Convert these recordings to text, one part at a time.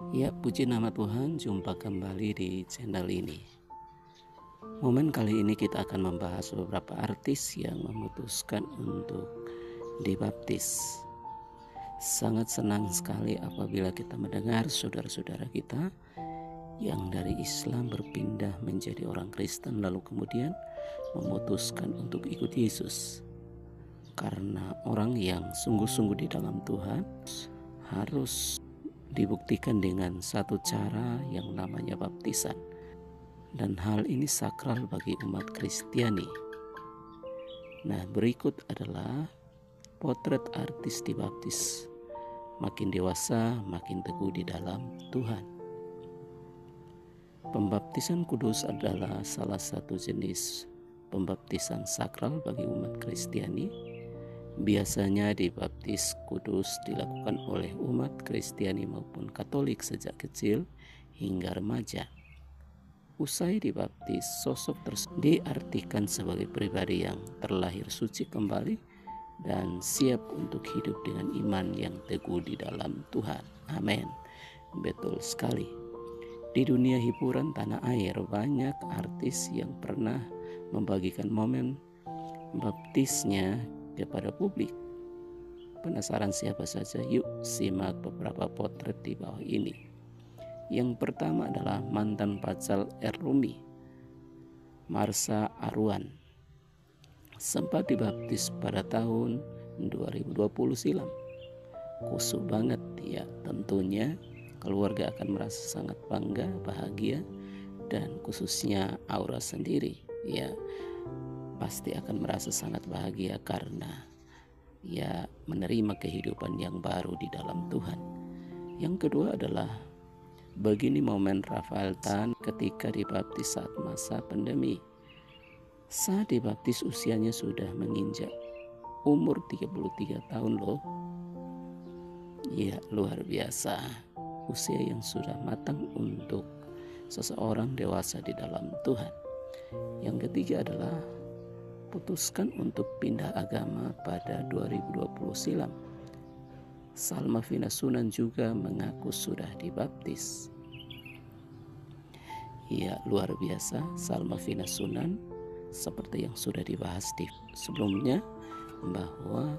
Ya, puji nama Tuhan, jumpa kembali di channel ini. Momen kali ini kita akan membahas beberapa artis yang memutuskan untuk dibaptis. Sangat senang sekali apabila kita mendengar saudara-saudara kita yang dari Islam berpindah menjadi orang Kristen lalu kemudian memutuskan untuk ikut Yesus. Karena orang yang sungguh-sungguh di dalam Tuhan harus dibuktikan dengan satu cara yang namanya baptisan, dan hal ini sakral bagi umat Kristiani. Nah, berikut adalah potret artis dibaptis. Makin dewasa, makin teguh di dalam Tuhan. Pembaptisan kudus adalah salah satu jenis pembaptisan sakral bagi umat Kristiani. Biasanya dibaptis kudus dilakukan oleh umat Kristiani maupun Katolik sejak kecil hingga remaja. Usai dibaptis, sosok tersebut diartikan sebagai pribadi yang terlahir suci kembali dan siap untuk hidup dengan iman yang teguh di dalam Tuhan. Amin. Betul sekali. Di dunia hiburan tanah air, banyak artis yang pernah membagikan momen baptisnya kepada publik. Penasaran siapa saja? Yuk simak beberapa potret di bawah ini. Yang pertama adalah mantan pacar Rumi, Marsha Arwan. Sempat dibaptis pada tahun 2020 silam. Khusyuk banget ya, tentunya keluarga akan merasa sangat bangga, bahagia, dan khususnya Aura sendiri ya pasti akan merasa sangat bahagia karena ya menerima kehidupan yang baru di dalam Tuhan. Yang kedua adalah begini momen Rafael Tan ketika dibaptis saat masa pandemi. Saat dibaptis usianya sudah menginjak umur 33 tahun loh. Ya, luar biasa. Usia yang sudah matang untuk seseorang dewasa di dalam Tuhan. Yang ketiga adalah putuskan untuk pindah agama pada 2020 silam. Salma Vina Sunan juga mengaku sudah dibaptis. Ya, luar biasa. Salma Vina Sunan seperti yang sudah dibahas di sebelumnya bahwa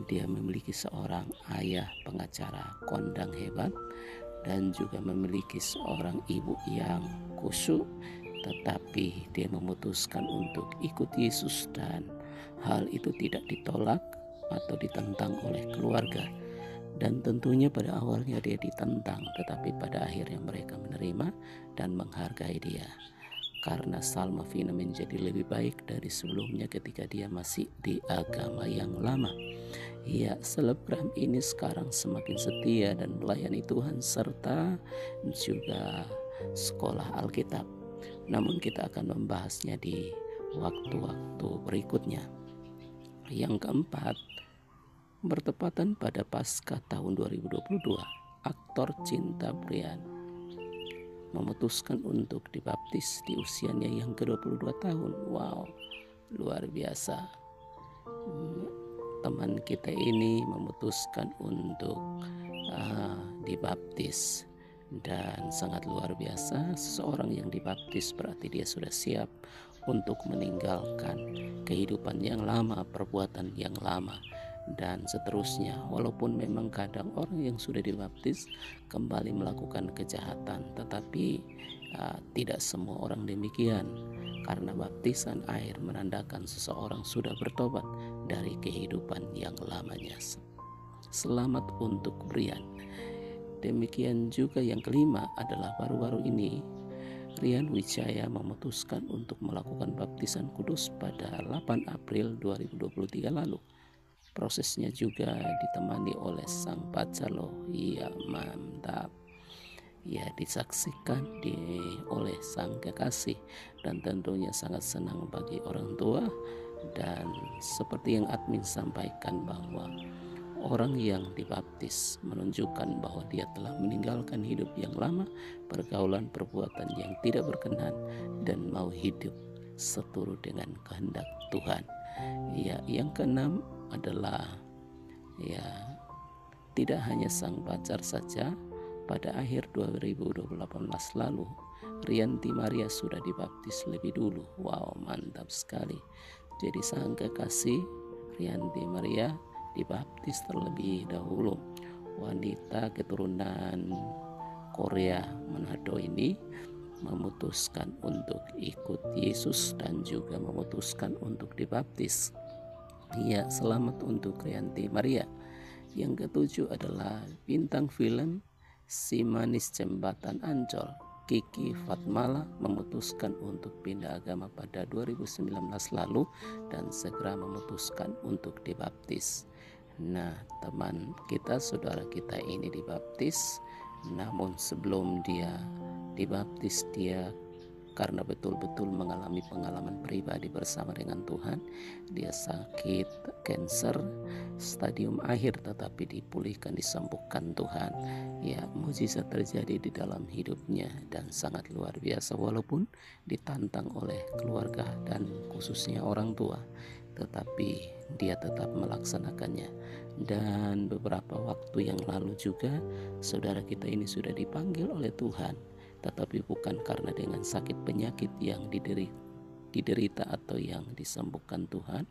dia memiliki seorang ayah pengacara kondang hebat dan juga memiliki seorang ibu yang khusyuk, tetapi dia memutuskan untuk ikut Yesus dan hal itu tidak ditolak atau ditentang oleh keluarga. Dan tentunya pada awalnya dia ditentang, tetapi pada akhirnya mereka menerima dan menghargai dia. Karena Salma Vina menjadi lebih baik dari sebelumnya ketika dia masih di agama yang lama. Ya, selebgram ini sekarang semakin setia dan melayani Tuhan serta juga sekolah Alkitab. Namun kita akan membahasnya di waktu-waktu berikutnya. Yang keempat, bertepatan pada Paskah tahun 2022, aktor Cinta Brian memutuskan untuk dibaptis di usianya yang ke-22 tahun. Wow, luar biasa. Teman kita ini memutuskan untuk dibaptis. Dan sangat luar biasa, seseorang yang dibaptis berarti dia sudah siap untuk meninggalkan kehidupan yang lama, perbuatan yang lama, dan seterusnya. Walaupun memang kadang orang yang sudah dibaptis kembali melakukan kejahatan, tetapi tidak semua orang demikian, karena baptisan air menandakan seseorang sudah bertobat dari kehidupan yang lamanya. Selamat untuk Brian. Demikian juga yang kelima adalah baru-baru ini Rian Wijaya memutuskan untuk melakukan baptisan kudus pada 8 April 2023 lalu. Prosesnya juga ditemani oleh sang pacar loh. Iya, mantap. Ya, disaksikan oleh sang kekasih dan tentunya sangat senang bagi orang tua. Dan seperti yang admin sampaikan bahwa orang yang dibaptis menunjukkan bahwa dia telah meninggalkan hidup yang lama, pergaulan perbuatan yang tidak berkenan, dan mau hidup seturut dengan kehendak Tuhan. Ya, yang keenam adalah ya tidak hanya sang pacar saja, pada akhir 2018 lalu, Rianti Maria sudah dibaptis lebih dulu. Wow, mantap sekali. Jadi sang kekasih Rianti Maria dibaptis terlebih dahulu. Wanita keturunan Korea Manado ini memutuskan untuk ikut Yesus dan juga memutuskan untuk dibaptis. Ya, selamat untuk Rianti Maria. Yang ketujuh adalah bintang film Si Manis Jembatan Ancol, Kiki Fatmala, memutuskan untuk pindah agama pada 2019 lalu dan segera memutuskan untuk dibaptis. Nah, teman kita, saudara kita ini dibaptis, namun sebelum dia dibaptis, dia karena betul-betul mengalami pengalaman pribadi bersama dengan Tuhan, dia sakit kanker stadium akhir tetapi dipulihkan, disembuhkan Tuhan. Ya, mukjizat terjadi di dalam hidupnya dan sangat luar biasa, walaupun ditantang oleh keluarga dan khususnya orang tua, tetapi dia tetap melaksanakannya. Dan beberapa waktu yang lalu juga saudara kita ini sudah dipanggil oleh Tuhan, tetapi bukan karena dengan sakit penyakit yang diderita atau yang disembuhkan Tuhan,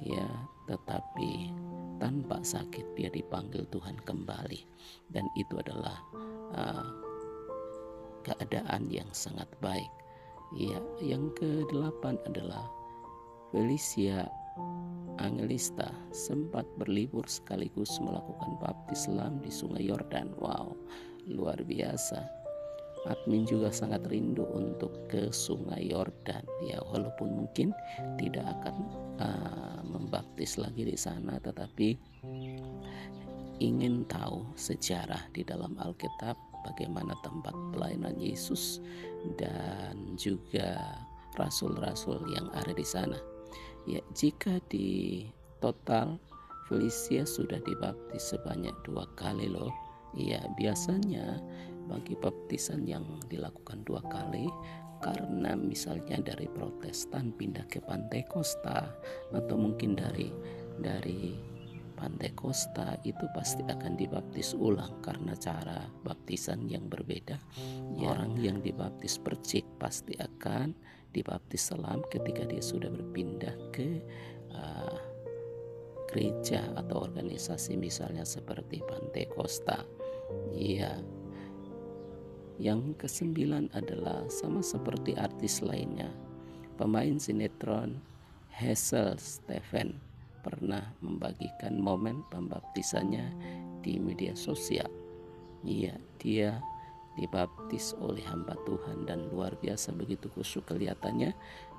ya, tetapi tanpa sakit dia dipanggil Tuhan kembali, dan itu adalah keadaan yang sangat baik. Ya, yang ke-8 adalah Felicia Angelista sempat berlibur sekaligus melakukan baptislam di Sungai Yordan. Wow, luar biasa. Admin juga sangat rindu untuk ke Sungai Yordan, ya, walaupun mungkin tidak akan membaptis lagi di sana, tetapi ingin tahu sejarah di dalam Alkitab, bagaimana tempat pelayanan Yesus dan juga rasul-rasul yang ada di sana. Ya, jika di total Felicia sudah dibaptis sebanyak 2 kali loh. Ya, biasanya bagi baptisan yang dilakukan 2 kali, karena misalnya dari Protestan pindah ke Pantekosta, atau mungkin dari Pantekosta, itu pasti akan dibaptis ulang karena cara baptisan yang berbeda. Ya, orang yang dibaptis percik pasti akan dibaptis selam ketika dia sudah berpindah ke gereja atau organisasi misalnya seperti Pantekosta. Iya. Yang ke-9 adalah sama seperti artis lainnya, pemain sinetron Hazel Stephen pernah membagikan momen pembaptisannya di media sosial. Iya, dia dibaptis oleh hamba Tuhan dan luar biasa begitu khusyuk kelihatannya.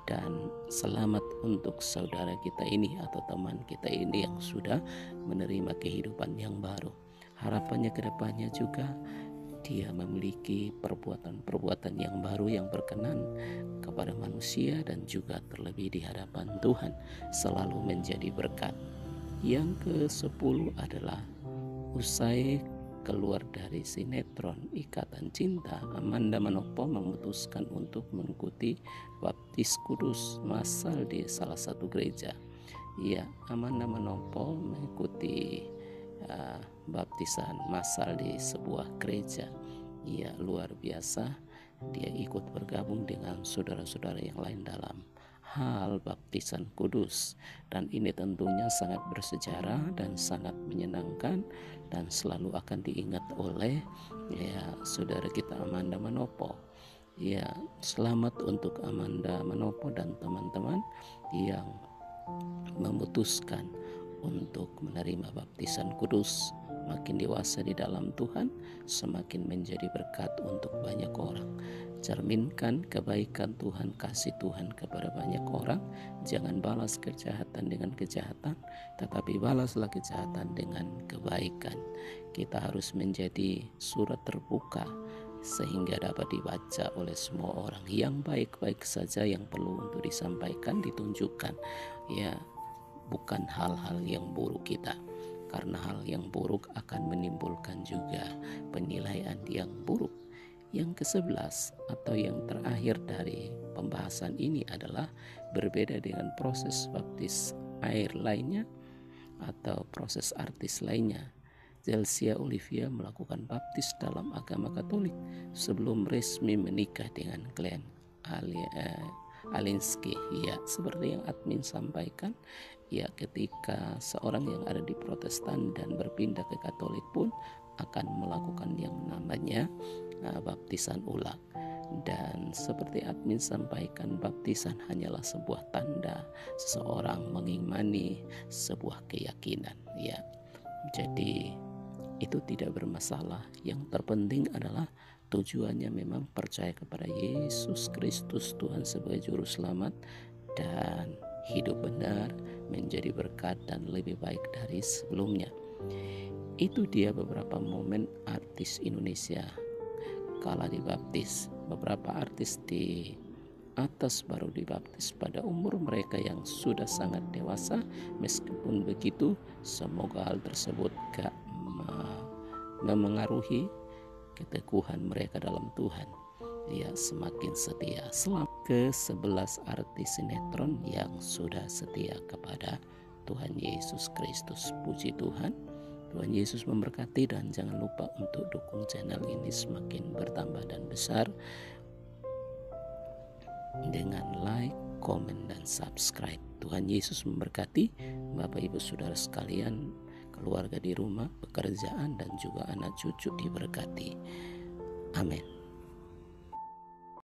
Dan selamat untuk saudara kita ini atau teman kita ini yang sudah menerima kehidupan yang baru. Harapannya ke depannya juga dia memiliki perbuatan-perbuatan yang baru yang berkenan kepada manusia dan juga terlebih di hadapan Tuhan, selalu menjadi berkat. Yang ke-10 adalah usai keluar dari sinetron Ikatan Cinta, Amanda Manopo memutuskan untuk mengikuti baptis kudus massal di salah satu gereja. Ya, Amanda Manopo mengikuti baptisan massal di sebuah gereja. Ya, luar biasa. Dia ikut bergabung dengan saudara-saudara yang lain dalam hal baptisan kudus, dan ini tentunya sangat bersejarah dan sangat menyenangkan dan selalu akan diingat oleh saudara kita Amanda Manopo. Ya, selamat untuk Amanda Manopo dan teman-teman yang memutuskan untuk menerima baptisan kudus. Makin dewasa di dalam Tuhan, semakin menjadi berkat untuk banyak orang. Cerminkan kebaikan Tuhan, kasih Tuhan kepada banyak orang. Jangan balas kejahatan dengan kejahatan, tetapi balaslah kejahatan dengan kebaikan. Kita harus menjadi surat terbuka sehingga dapat dibaca oleh semua orang. Yang baik-baik saja yang perlu untuk disampaikan, ditunjukkan. Ya, bukan hal-hal yang buruk kita, karena hal yang buruk akan menimbulkan juga penilaian yang buruk. Yang ke-11 atau yang terakhir dari pembahasan ini adalah berbeda dengan proses baptis air lainnya atau proses artis lainnya. Zelsia Olivia melakukan baptis dalam agama Katolik sebelum resmi menikah dengan Glenn Alinsky. Ya, seperti yang admin sampaikan, ya ketika seorang yang ada di Protestan dan berpindah ke Katolik pun akan melakukan yang namanya baptisan ulang. Dan seperti admin sampaikan, baptisan hanyalah sebuah tanda seseorang mengimani sebuah keyakinan, ya. Jadi itu tidak bermasalah. Yang terpenting adalah tujuannya memang percaya kepada Yesus Kristus Tuhan sebagai juru selamat dan hidup benar, menjadi berkat dan lebih baik dari sebelumnya. Itu dia beberapa momen artis Indonesia kala dibaptis. Beberapa artis di atas baru dibaptis pada umur mereka yang sudah sangat dewasa. Meskipun begitu, semoga hal tersebut gak memengaruhi keteguhan mereka dalam Tuhan. Dia semakin setia. Selamat ke 11 artis sinetron yang sudah setia kepada Tuhan Yesus Kristus. Puji Tuhan. Tuhan Yesus memberkati, dan jangan lupa untuk dukung channel ini semakin bertambah dan besar dengan like, komen, dan subscribe. Tuhan Yesus memberkati Bapak Ibu Saudara sekalian, keluarga di rumah, pekerjaan, dan juga anak cucu diberkati. Amin.